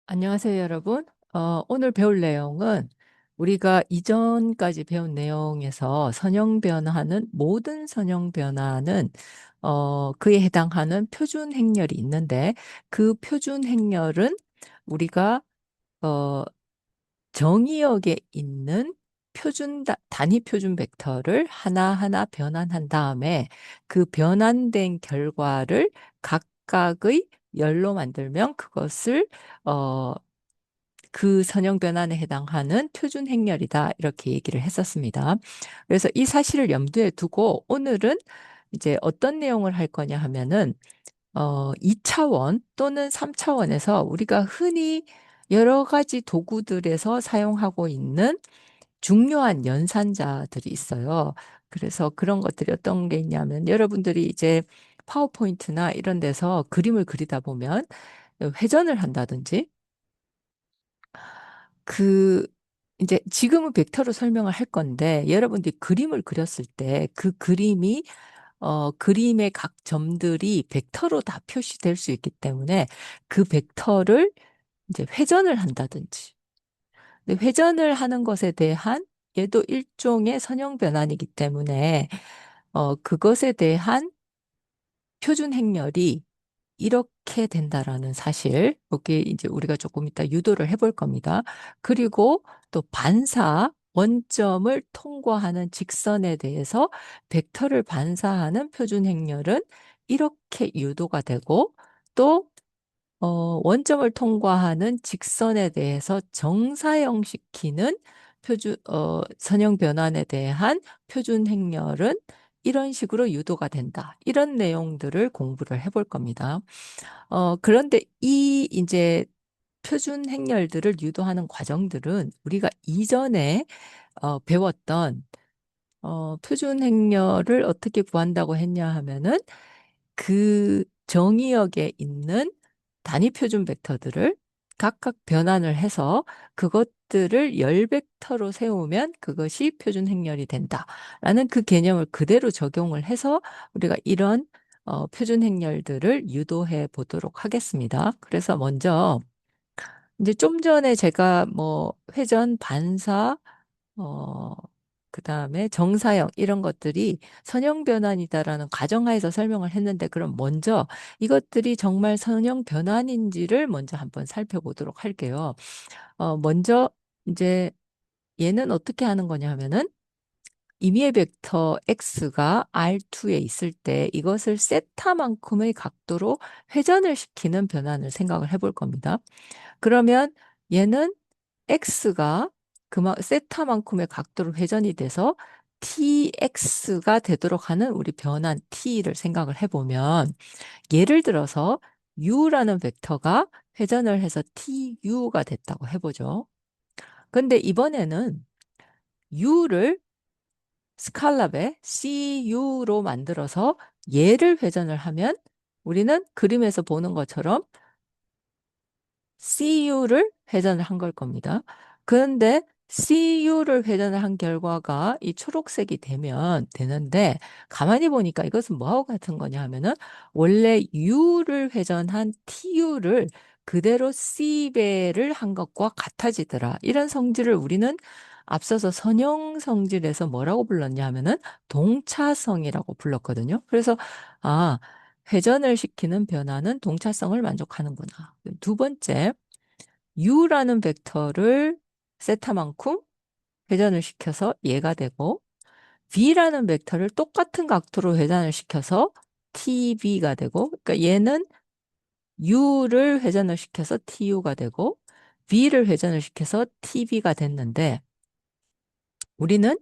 안녕하세요, 여러분. 오늘 배울 내용은 우리가 이전까지 배운 내용에서 선형 변화는 모든 선형 변화는 그에 해당하는 표준 행렬이 있는데 그 표준 행렬은 우리가 어, 정의역에 있는 단위 표준 벡터를 하나하나 변환한 다음에 그 변환된 결과를 각각의 열로 만들면 그것을 어, 그 선형 변환에 해당하는 표준 행렬이다. 이렇게 얘기를 했었습니다. 그래서 이 사실을 염두에 두고 오늘은 이제 어떤 내용을 할 거냐 하면은 2차원 또는 3차원에서 우리가 흔히 여러 가지 도구들에서 사용하고 있는 중요한 연산자들이 있어요. 그래서 그런 것들이 어떤 게 있냐면 여러분들이 이제 파워포인트나 이런 데서 그림을 그리다 보면 회전을 한다든지 그 이제 지금은 벡터로 설명을 할 건데 여러분들이 그림을 그렸을 때 그 그림이 그림의 각 점들이 벡터로 다 표시될 수 있기 때문에 그 벡터를 이제 회전을 한다든지 근데 회전을 하는 것에 대한 얘도 일종의 선형 변환이기 때문에 그것에 대한 표준 행렬이 이렇게 된다라는 사실, 여기 이제 우리가 조금 이따 유도를 해볼 겁니다. 그리고 또 반사, 원점을 통과하는 직선에 대해서 벡터를 반사하는 표준 행렬은 이렇게 유도가 되고 또 원점을 통과하는 직선에 대해서 정사형시키는 선형 변환에 대한 표준 행렬은 이런 식으로 유도가 된다. 이런 내용들을 공부를 해볼 겁니다. 그런데 이 이제 표준 행렬들을 유도하는 과정들은 우리가 이전에 배웠던 표준 행렬을 어떻게 구한다고 했냐 하면은 그 정의역에 있는 단위 표준 벡터들을 각각 변환을 해서 그것들을 열 벡터로 세우면 그것이 표준 행렬이 된다라는 그 개념을 그대로 적용을 해서 우리가 이런 표준 행렬들을 유도해 보도록 하겠습니다. 그래서 먼저 이제 좀 전에 제가 뭐 회전, 반사, 어, 그다음에 정사형 이런 것들이 선형 변환이다라는 가정하에서 설명을 했는데 그럼 먼저 이것들이 정말 선형 변환인지를 먼저 한번 살펴보도록 할게요. 먼저 이제 얘는 어떻게 하는 거냐 하면은 임의의 벡터 x가 R2에 있을 때 이것을 세타만큼의 각도로 회전을 시키는 변환을 생각을 해볼 겁니다. 그러면 얘는 x가 세타만큼의 각도로 회전이 돼서 tx가 되도록 하는 우리 변환 t를 생각을 해보면 예를 들어서 u라는 벡터가 회전을 해서 tu가 됐다고 해보죠. 근데 이번에는 u를 스칼랍에 cu로 만들어서 얘를 회전을 하면 우리는 그림에서 보는 것처럼 CU를 회전을 한 걸 겁니다. 그런데 CU를 회전을 한 결과가 이 초록색이 되는데 가만히 보니까 이것은 뭐하고 같은 거냐 하면은 원래 U를 회전한 TU를 그대로 C배를 한 것과 같아지더라. 이런 성질을 우리는 앞서서 선형 성질에서 뭐라고 불렀냐 하면은 동차성이라고 불렀거든요. 그래서 아, 회전을 시키는 변화는 동차성을 만족하는구나. 두 번째, u라는 벡터를 세타만큼 회전을 시켜서 얘가 되고 v라는 벡터를 똑같은 각도로 회전을 시켜서 tv가 되고 그러니까 얘는 u를 회전을 시켜서 tu가 되고 v를 회전을 시켜서 tv가 됐는데 우리는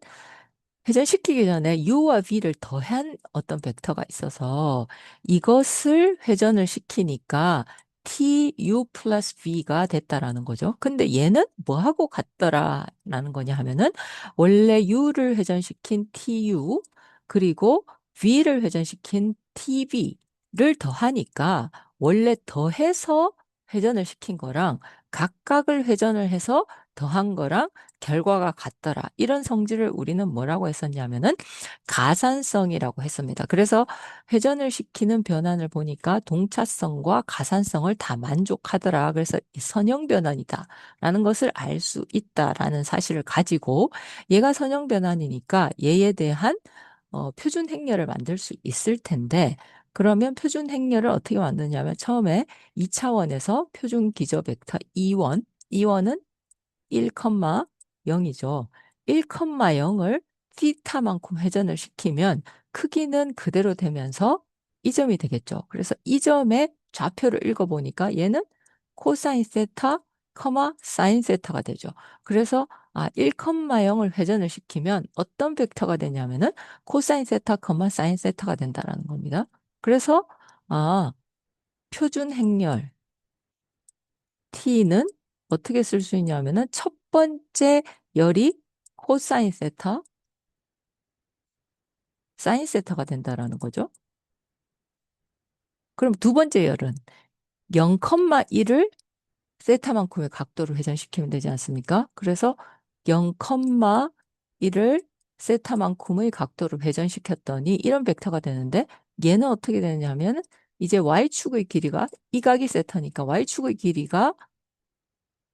회전시키기 전에 u와 v를 더한 어떤 벡터가 있어서 이것을 회전을 시키니까 tu 플러스 v가 됐다라는 거죠. 근데 얘는 뭐하고 같더라라는 거냐 하면은 원래 u를 회전시킨 tu 그리고 v를 회전시킨 tv를 더하니까 원래 더해서 회전을 시킨 거랑 각각을 회전을 해서 더한 거랑 결과가 같더라. 이런 성질을 우리는 뭐라고 했었냐면은 가산성이라고 했습니다. 그래서 회전을 시키는 변환을 보니까 동차성과 가산성을 다 만족하더라. 그래서 선형 변환이다라는 것을 알 수 있다라는 사실을 가지고 얘가 선형 변환이니까 얘에 대한 표준 행렬을 만들 수 있을 텐데 그러면 표준 행렬을 어떻게 만드냐면 처음에 2차원에서 표준 기저 벡터 2원, 2원은 1,0이죠. 1,0을 θ만큼 회전을 시키면 크기는 그대로 되면서 이 점이 되겠죠. 그래서 이 점의 좌표를 읽어보니까 얘는 코사인 세타, 사인 세타가 되죠. 그래서 1,0을 회전을 시키면 어떤 벡터가 되냐면은 코사인 세타, 사인 세타가 된다라는 겁니다. 그래서 표준 행렬 t는 어떻게 쓸 수 있냐면은 첫 번째 열이 코사인 세타, 사인 세타가 된다라는 거죠. 그럼 두 번째 열은 0,1을 세타만큼의 각도로 회전시키면 되지 않습니까? 그래서 0,1을 세타만큼의 각도로 회전시켰더니 이런 벡터가 되는데 얘는 어떻게 되느냐면 이제 y축의 길이가 이 각이 세타니까 y축의 길이가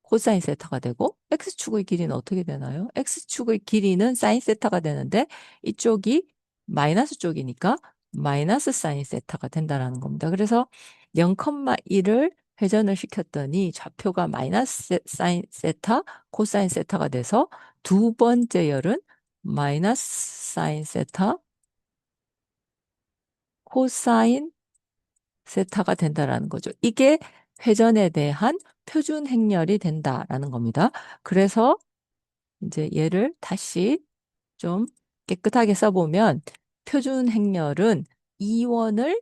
코사인 세타가 되고 x축의 길이는 어떻게 되나요? x축의 길이는 사인 세타가 되는데 이쪽이 마이너스 쪽이니까 마이너스 사인 세타가 된다라는 겁니다. 그래서 0,1을 회전을 시켰더니 좌표가 마이너스 사인 세타, 코사인 세타가 돼서 두 번째 열은 마이너스 사인 세타, 코사인 세타가 된다라는 거죠. 이게 회전에 대한 표준 행렬이 된다라는 겁니다. 그래서 이제 얘를 다시 좀 깨끗하게 써보면 표준 행렬은 이원을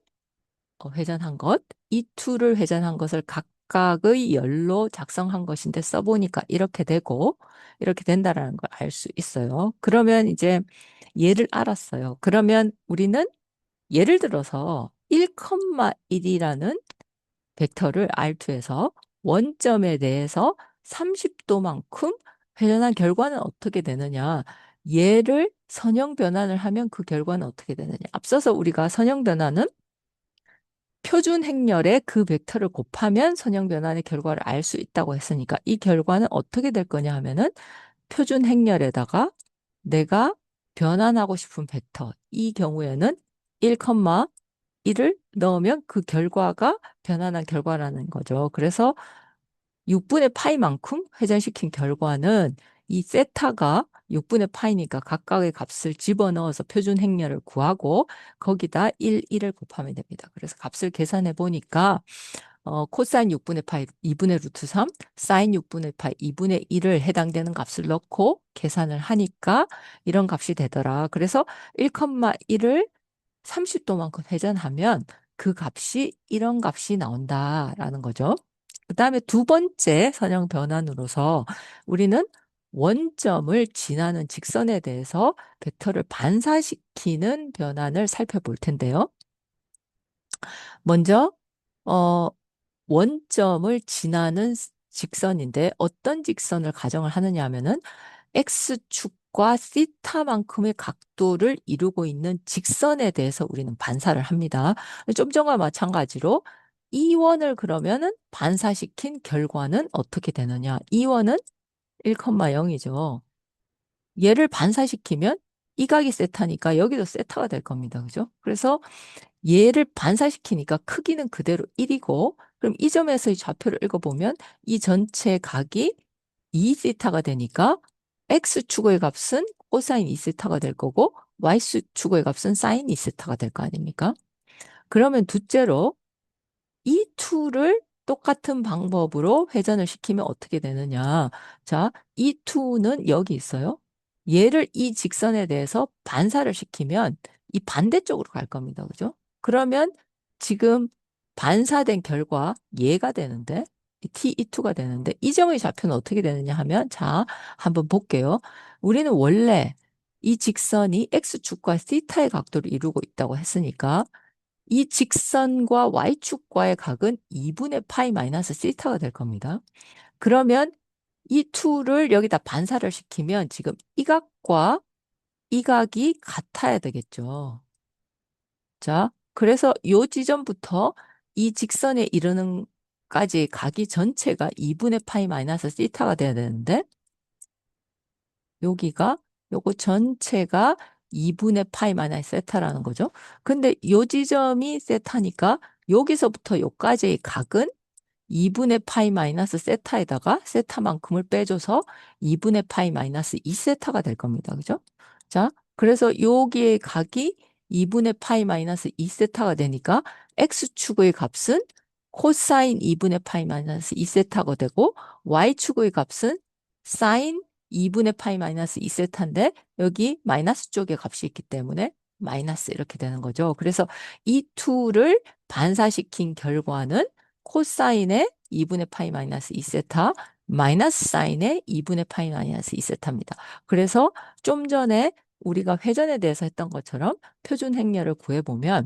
회전한 것, 이투를 회전한 것을 각각의 열로 작성한 것인데 써보니까 이렇게 되고 이렇게 된다라는 걸 알 수 있어요. 그러면 이제 얘를 알았어요. 그러면 우리는 예를 들어서 1,1이라는 벡터를 R2에서 원점에 대해서 30도만큼 회전한 결과는 어떻게 되느냐? 얘를 선형 변환을 하면 그 결과는 어떻게 되느냐? 앞서서 우리가 선형 변환은 표준 행렬에 그 벡터를 곱하면 선형 변환의 결과를 알 수 있다고 했으니까 이 결과는 어떻게 될 거냐 하면은 표준 행렬에다가 내가 변환하고 싶은 벡터 이 경우에는 1,1을 넣으면 그 결과가 변환한 결과라는 거죠. 그래서 6분의 파이만큼 회전시킨 결과는 이 세타가 6분의 파이니까 각각의 값을 집어넣어서 표준 행렬을 구하고 거기다 1, 1을 곱하면 됩니다. 그래서 값을 계산해 보니까 코사인 6분의 파이 2분의 루트 3, 사인 6분의 파이 2분의 1을 해당되는 값을 넣고 계산을 하니까 이런 값이 되더라. 그래서 1,1을 30도만큼 회전하면 그 값이 이런 값이 나온다라는 거죠. 그 다음에 두 번째 선형 변환으로서 우리는 원점을 지나는 직선에 대해서 벡터를 반사시키는 변환을 살펴볼 텐데요. 먼저 어, 원점을 지나는 직선인데 어떤 직선을 가정을 하느냐 하면은 X축과 시타만큼의 각도를 이루고 있는 직선에 대해서 우리는 반사를 합니다. 좀 전과 마찬가지로 이원을 그러면은 반사시킨 결과는 어떻게 되느냐? 이원은 1,0이죠. 얘를 반사시키면 이 각이 세타니까 여기도 세타가 될 겁니다. 그죠? 그래서 얘를 반사시키니까 크기는 그대로 1이고 그럼 이 점에서의 좌표를 읽어보면 이 전체 각이 2세타가 되니까 x축의 값은 코사인 2세타가 될 거고 y축의 값은 사인 2세타가 될 거 아닙니까? 그러면 둘째로 이 투를 똑같은 방법으로 회전을 시키면 어떻게 되느냐? 자, 이 투는 여기 있어요. 얘를 이 직선에 대해서 반사를 시키면 이 반대쪽으로 갈 겁니다. 그죠? 그러면 지금 반사된 결과 얘가 되는데 이 t E2가 되는데 이 점의 좌표는 어떻게 되느냐 하면 자, 한번 볼게요. 우리는 원래 이 직선이 x축과 θ의 각도를 이루고 있다고 했으니까 이 직선과 y축과의 각은 2분의 파이 마이너스 시타가 될 겁니다. 그러면 이 투를 여기다 반사를 시키면 지금 이 각과 이 각이 같아야 되겠죠. 자, 그래서 요 지점부터 이 직선에 이르는 까지 각이 전체가 2분의 파이 마이너스 시타가 돼야 되는데 여기가 요거 전체가 2분의 파이 마이너스 세타라는 거죠. 근데 요 지점이 세타니까 여기서부터 요까지의 각은 2분의 파이 마이너스 세타에다가 세타만큼을 빼줘서 2분의 파이 마이너스 2세타가 될 겁니다. 그죠? 자, 그래서 여기의 각이 2분의 파이 마이너스 2세타가 되니까 x축의 값은 코사인 2분의 파이 마이너스 2세타가 되고 y축의 값은 사인 2분의 파이 마이너스 2세타인데 여기 마이너스 쪽에 값이 있기 때문에 마이너스 이렇게 되는 거죠. 그래서 이 투를 반사시킨 결과는 코사인의 2분의 파이 마이너스 2세타 마이너스 사인의 2분의 파이 마이너스 2세타입니다. 그래서 좀 전에 우리가 회전에 대해서 했던 것처럼 표준 행렬을 구해보면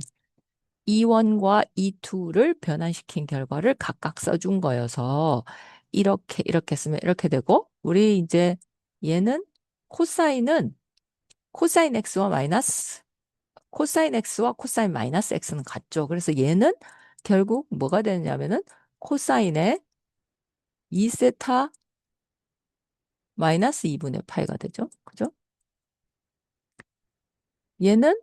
E1과 E2를 변환시킨 결과를 각각 써준 거여서 이렇게 쓰면 이렇게 되고 우리 이제 얘는 코사인은 코사인 X와 마이너스 코사인 X와 코사인 마이너스 X는 같죠. 그래서 얘는 결국 뭐가 되냐면은 코사인의 2세타 마이너스 2분의 파이가 되죠. 그죠? 얘는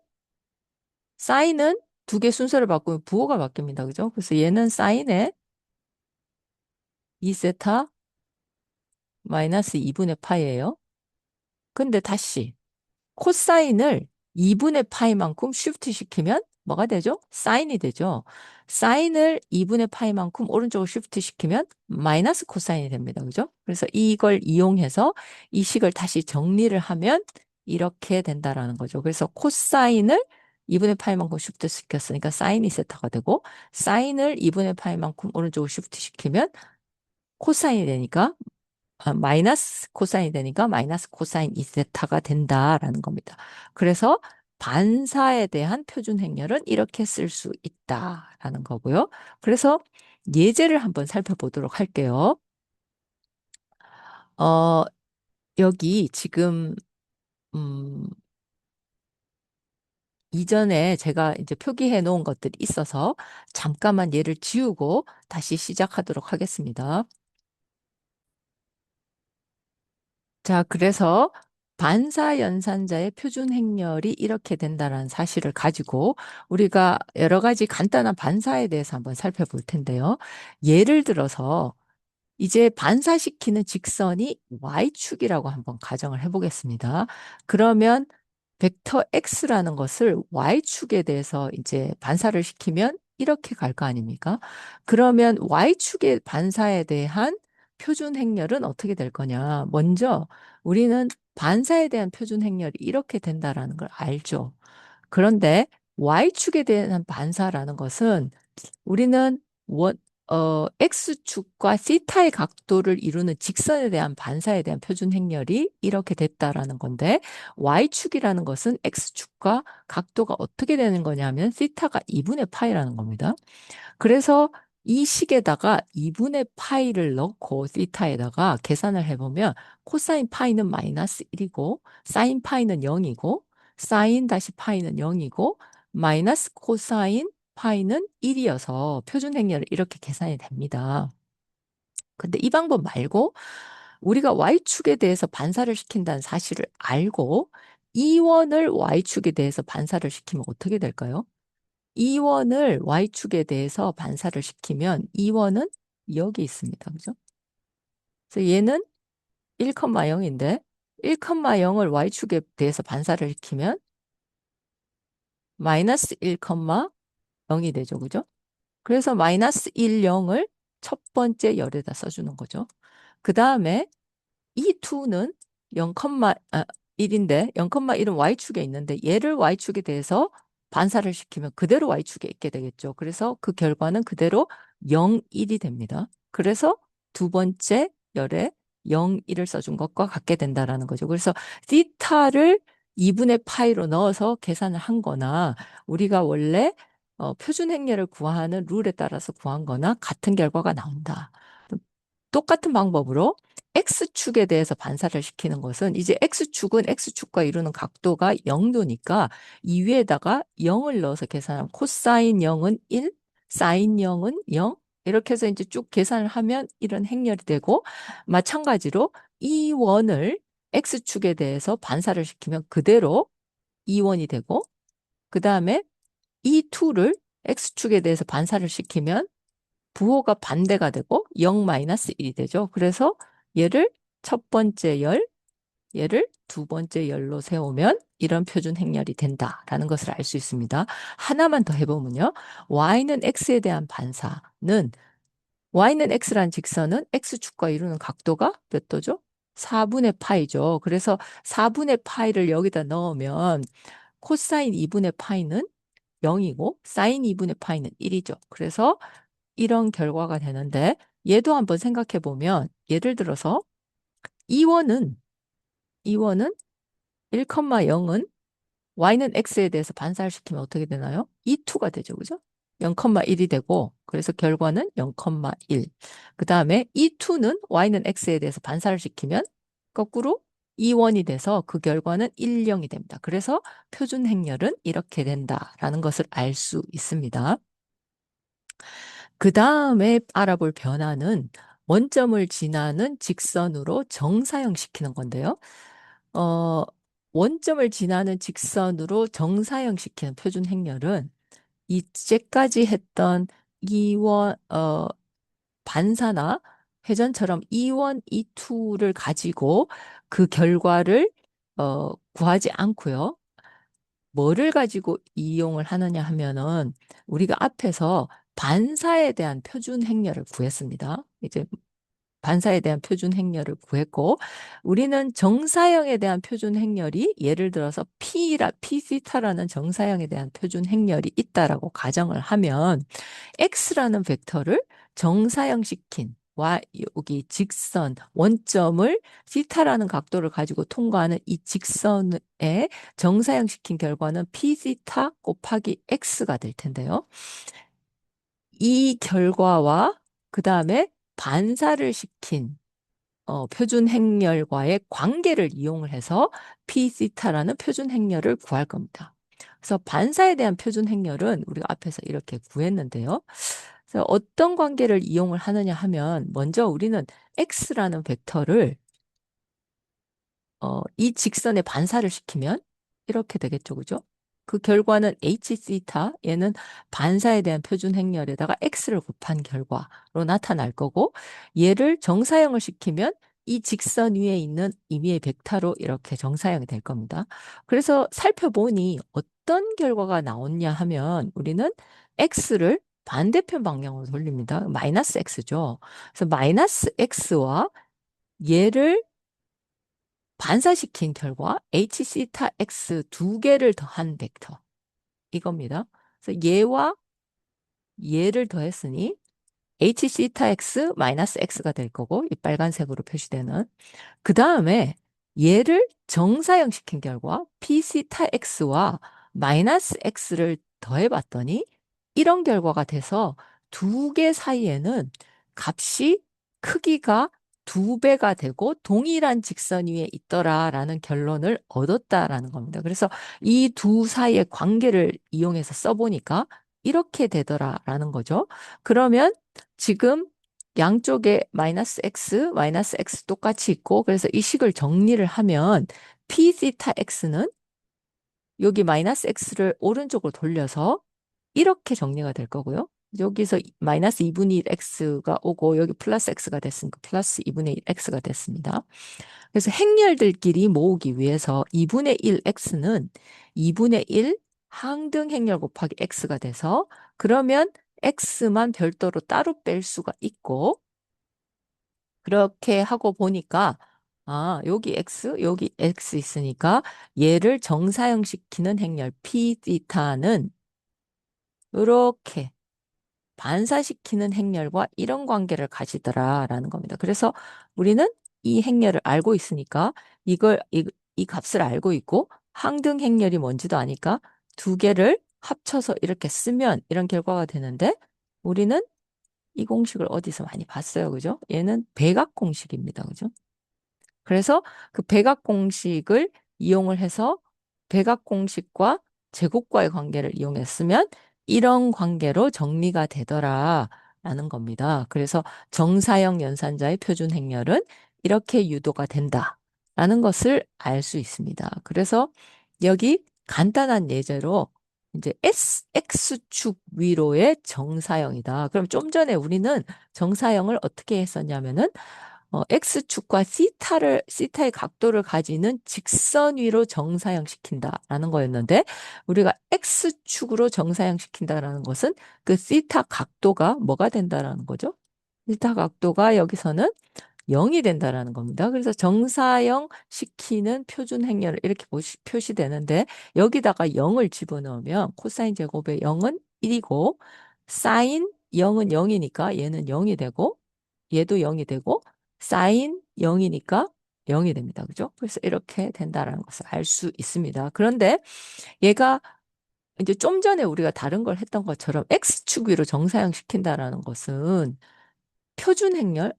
사인은 두 개 순서를 바꾸면 부호가 바뀝니다. 그죠? 그래서 얘는 사인의 2세타 마이너스 2분의 파이예요. 근데 다시 코사인을 2분의 파이만큼 쉬프트 시키면 뭐가 되죠? 사인이 되죠. 사인을 2분의 파이만큼 오른쪽으로 쉬프트 시키면 마이너스 코사인이 됩니다. 그죠? 그래서 이걸 이용해서 이 식을 다시 정리를 하면 이렇게 된다라는 거죠. 그래서 코사인을 2분의 파이만큼 쉬프트 시켰으니까 사인이 세타가 되고 사인을 2분의 파이만큼 오른쪽으로 쉬프트 시키면 코사인이 되니까 마이너스 코사인이 되니까 마이너스 코사인 2세타가 된다라는 겁니다. 그래서 반사에 대한 표준 행렬은 이렇게 쓸 수 있다라는 거고요. 그래서 예제를 한번 살펴보도록 할게요. 어, 여기 지금 음, 이전에 제가 이제 표기해 놓은 것들이 있어서 잠깐만 얘를 지우고 다시 시작하도록 하겠습니다. 자, 그래서 반사연산자의 표준 행렬이 이렇게 된다는 사실을 가지고 우리가 여러 가지 간단한 반사에 대해서 한번 살펴볼 텐데요. 예를 들어서 이제 반사시키는 직선이 y축이라고 한번 가정을 해보겠습니다. 그러면 벡터 x라는 것을 y축에 대해서 이제 반사를 시키면 이렇게 갈 거 아닙니까? 그러면 y축의 반사에 대한 표준 행렬은 어떻게 될 거냐? 먼저 우리는 반사에 대한 표준 행렬이 이렇게 된다라는 걸 알죠. 그런데 y축에 대한 반사라는 것은 우리는 X축과 시타의 각도를 이루는 직선에 대한 반사에 대한 표준 행렬이 이렇게 됐다라는 건데, Y축이라는 것은 X축과 각도가 어떻게 되는 거냐면, 시타가 2분의 파이라는 겁니다. 그래서 이 식에다가 2분의 파이를 넣고 시타에다가 계산을 해보면, 코사인 파이는 마이너스 1이고, 사인 파이는 0이고, 사인 다시 파이는 0이고, 마이너스 코사인 파이는 1이어서 표준 행렬을 이렇게 계산이 됩니다. 근데 이 방법 말고 우리가 y축에 대해서 반사를 시킨다는 사실을 알고 E1을 y축에 대해서 반사를 시키면 어떻게 될까요? E1을 y축에 대해서 반사를 시키면 E1은 여기 있습니다. 그죠? 그래서 얘는 1,0인데 1,0을 y축에 대해서 반사를 시키면 마이너스 1,0이 되죠. 그죠? 그래서 마이너스 1, 0을 첫 번째 열에다 써주는 거죠. 그 다음에 이 2는 0,1인데 0,1은 y축에 있는데 얘를 y축에 대해서 반사를 시키면 그대로 y축에 있게 되겠죠. 그래서 그 결과는 그대로 0, 1이 됩니다. 그래서 두 번째 열에 0, 1을 써준 것과 같게 된다라는 거죠. 그래서 시타를 2분의 파이로 넣어서 계산을 한 거나 우리가 원래 표준 행렬을 구하는 룰에 따라서 구한 거나 같은 결과가 나온다. 똑같은 방법으로 X축에 대해서 반사를 시키는 것은 이제 X축은 X축과 이루는 각도가 0도니까 이 위에다가 0을 넣어서 계산하면 코사인 0은 1, 사인 0은 0 이렇게 해서 이제 쭉 계산을 하면 이런 행렬이 되고 마찬가지로 이 원을 X축에 대해서 반사를 시키면 그대로 이 원이 되고 그 다음에 이 2를 X축에 대해서 반사를 시키면 부호가 반대가 되고 0-1이 되죠. 그래서 얘를 첫 번째 열, 얘를 두 번째 열로 세우면 이런 표준 행렬이 된다라는 것을 알 수 있습니다. 하나만 더 해보면요. y는 x에 대한 반사는 y는 x라는 직선은 x축과 이루는 각도가 몇 도죠? 4분의 파이죠. 그래서 4분의 파이를 여기다 넣으면 코사인 2분의 파이는 0이고 사인 2분의 파이는 1이죠. 그래서 이런 결과가 되는데 얘도 한번 생각해 보면 예를 들어서 2원은 1,0은 y는 x에 대해서 반사를 시키면 어떻게 되나요? 2가 되죠. 그죠? 0,1이 되고 그래서 결과는 0,1. 그 다음에 2는 y는 x에 대해서 반사를 시키면 거꾸로 2원이 돼서 그 결과는 1, 0이 됩니다. 그래서 표준 행렬은 이렇게 된다라는 것을 알 수 있습니다. 그 다음에 알아볼 변화는 원점을 지나는 직선으로 정사형시키는 건데요. 어, 원점을 지나는 직선으로 정사형시키는 표준 행렬은 이제까지 했던 이원 반사나 회전처럼 이원, 이투를 가지고 그 결과를 구하지 않고요. 뭐를 가지고 이용을 하느냐 하면은 우리가 앞에서 반사에 대한 표준 행렬을 구했습니다. 이제 반사에 대한 표준 행렬을 구했고 우리는 정사형에 대한 표준 행렬이 예를 들어서 P시타라는 정사형에 대한 표준 행렬이 있다라고 가정을 하면 X라는 벡터를 정사형시킨 여기 직선 원점을 시타라는 각도를 가지고 통과하는 이 직선에 정사형시킨 결과는 P시타 곱하기 X가 될 텐데요. 이 결과와 그 다음에 반사를 시킨 표준 행렬과의 관계를 이용을 해서 P시타라는 표준 행렬을 구할 겁니다. 그래서 반사에 대한 표준 행렬은 우리가 앞에서 이렇게 구했는데요. 그래서 어떤 관계를 이용을 하느냐 하면 먼저 우리는 X라는 벡터를 이 직선에 반사를 시키면 이렇게 되겠죠. 그죠? 그 결과는 H시타, 얘는 반사에 대한 표준 행렬에다가 X를 곱한 결과로 나타날 거고, 얘를 정사형을 시키면 이 직선 위에 있는 임의의 벡터로 이렇게 정사형이 될 겁니다. 그래서 살펴보니 어떤 결과가 나왔냐 하면 우리는 X를 반대편 방향으로 돌립니다. 마이너스 X죠. 그래서 마이너스 X와 얘를 반사시킨 결과 H시타 X 두 개를 더한 벡터 이겁니다. 그래서 얘와 얘를 더했으니 H시타 X 마이너스 X가 될 거고 이 빨간색으로 표시되는 그 다음에 얘를 정사형시킨 결과 P시타 X와 마이너스 X를 더해봤더니 이런 결과가 돼서 두 개 사이에는 값이 크기가 두 배가 되고 동일한 직선 위에 있더라라는 결론을 얻었다라는 겁니다. 그래서 이 두 사이의 관계를 이용해서 써보니까 이렇게 되더라라는 거죠. 그러면 지금 양쪽에 마이너스 x 똑같이 있고, 그래서 이 식을 정리를 하면 p 시타 x는 여기 마이너스 x를 오른쪽으로 돌려서 이렇게 정리가 될 거고요. 여기서 마이너스 2분의 1 x가 오고 여기 플러스 x가 됐으니까 플러스 2분의 1 x가 됐습니다. 그래서 행렬들끼리 모으기 위해서 2분의 1 x는 2분의 1 항등 행렬 곱하기 x가 돼서 그러면 x만 별도로 따로 뺄 수가 있고 그렇게 하고 보니까 여기 x 있으니까 얘를 정사형시키는 행렬 p 디타는 이렇게 반사시키는 행렬과 이런 관계를 가지더라라는 겁니다. 그래서 우리는 이 행렬을 알고 있으니까 이 값을 알고 있고 항등 행렬이 뭔지도 아니까 두 개를 합쳐서 이렇게 쓰면 이런 결과가 되는데 우리는 이 공식을 어디서 많이 봤어요. 그죠? 얘는 백악 공식입니다. 그죠? 그래서 그 백악 공식을 이용을 해서 백악 공식과 제곱과의 관계를 이용했으면 이런 관계로 정리가 되더라라는 겁니다. 그래서 정사형 연산자의 표준 행렬은 이렇게 유도가 된다라는 것을 알 수 있습니다. 그래서 여기 간단한 예제로 이제 X축 위로의 정사형이다. 그럼 좀 전에 우리는 정사형을 어떻게 했었냐면은 X축과 시타의 각도를 가지는 직선 위로 정사형 시킨다라는 거였는데, 우리가 X축으로 정사형 시킨다라는 것은 그 시타 각도가 뭐가 된다라는 거죠? 시타 각도가 여기서는 0이 된다라는 겁니다. 그래서 정사형 시키는 표준 행렬을 이렇게 표시되는데, 여기다가 0을 집어넣으면 코사인 제곱의 0은 1이고 사인 0은 0이니까 얘는 0이 되고, 얘도 0이 되고, 사인 0이니까 0이 됩니다. 그죠? 그래서 이렇게 된다라는 것을 알 수 있습니다. 그런데 얘가 이제 좀 전에 우리가 다른 걸 했던 것처럼 X축 위로 정사형 시킨다라는 것은 표준 행렬을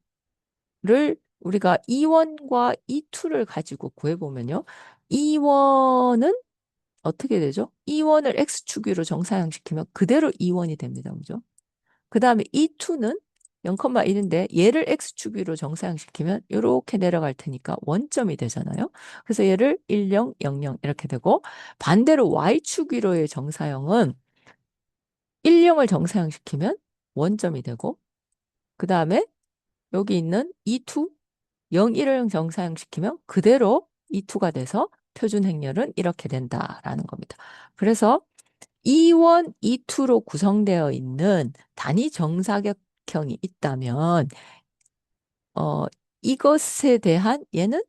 우리가 E1과 E2를 가지고 구해보면요. E1은 어떻게 되죠? E1을 X축 위로 정사형 시키면 그대로 E1이 됩니다. 그죠? 그 다음에 E2는 0,1인데 얘를 X축 위로 정사형시키면 이렇게 내려갈 테니까 원점이 되잖아요. 그래서 얘를 1, 0, 0, 0 이렇게 되고, 반대로 Y축 위로의 정사형은 1, 0을 정사형시키면 원점이 되고, 그 다음에 여기 있는 E2, 0, 1을 정사형시키면 그대로 E2가 돼서 표준 행렬은 이렇게 된다라는 겁니다. 그래서 E1, E2로 구성되어 있는 단위 정사각형이 있다면, 어, 이것에 대한 얘는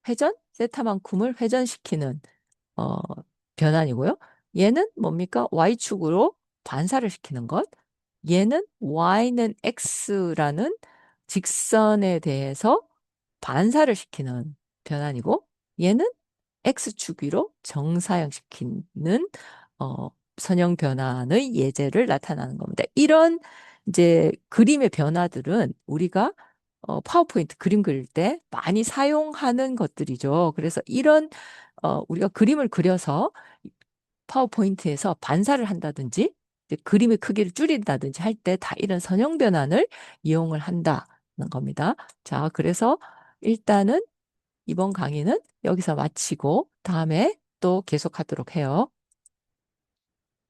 회전, 세타만큼을 회전시키는 어, 변환이고요. 얘는 뭡니까? Y축으로 반사를 시키는 것. 얘는 Y는 X라는 직선에 대해서 반사를 시키는 변환이고, 얘는 X축 위로 정사형시키는 선형 변환의 예제를 나타나는 겁니다. 이런 이제 그림의 변화들은 우리가 파워포인트 그림 그릴 때 많이 사용하는 것들이죠. 그래서 이런 우리가 그림을 그려서 파워포인트에서 반사를 한다든지 이제 그림의 크기를 줄인다든지 할 때 다 이런 선형 변환을 이용을 한다는 겁니다. 자, 그래서 일단은 이번 강의는 여기서 마치고 다음에 또 계속하도록 해요.